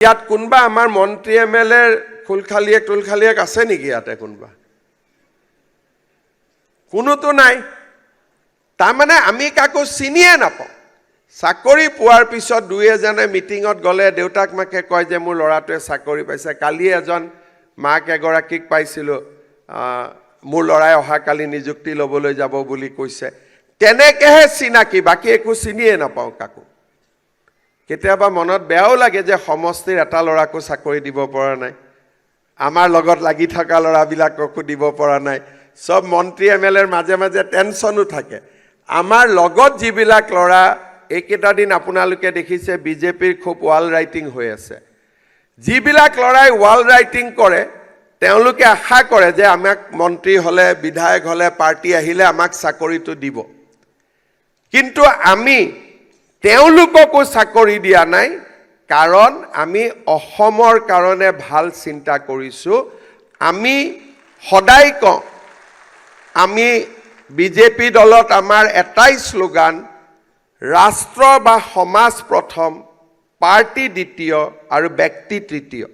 ইয়াত কোনবা আমাৰ মন্ত্ৰী এমএলএৰ ফুলখালিয়েক আছে নেকি ইয়াতে কোনবা? কোনোতো নাই। তাৰমানে আমি কাকো চিনিয়ে নাপাওঁ। চাকৰি পোৱাৰ পিছত দুই এজনে মিটিঙত গ'লে দেউতাক মাকে কয় যে মোৰ ল'ৰাটোৱে চাকৰি পাইছে। কালি এজন মাক এগৰাকীক পাইছিলোঁ, মোৰ ল'ৰাই অহাকালি নিযুক্তি ল'বলৈ যাব বুলি কৈছে। তেনেকেহে চিনাকি, বাকী একো চিনিয়ে নাপাওঁ কাকো। কেতিয়াবা মনত বেয়াও লাগে যে সমষ্টিৰ এটা ল'ৰাকো চাকৰি দিব পৰা নাই, আমাৰ লগত লাগি থকা ল'ৰাবিলাককো দিব পৰা নাই। সব মন্ত্ৰী এমএলএৰ মাজে মাজে টেনশ্যনো থাকে। আমাৰ লগত যিবিলাক ল'ৰা এইকেইটা দিন আপোনালোকে দেখিছে বিজেপিৰ খুব ৱাল ৰাইটিং হৈ আছে। যিবিলাক ল'ৰাই ৱাল ৰাইটিং কৰে তেওঁলোকে আশা কৰে যে আমাক মন্ত্ৰী হ'লে, বিধায়ক হ'লে, পাৰ্টি আহিলে আমাক চাকৰিটো দিব। কিন্তু আমি তেওঁলোককো চাকৰি দিয়া নাই, কাৰণ আমি অসমৰ কাৰণে ভাল চিন্তা কৰিছোঁ। আমি সদায় কওঁ, আমি বিজেপি দলত আমাৰ এটাই শ্লোগান, ৰাষ্ট্ৰ বা সমাজ প্ৰথম, পাৰ্টি দ্বিতীয় আৰু ব্যক্তি তৃতীয়।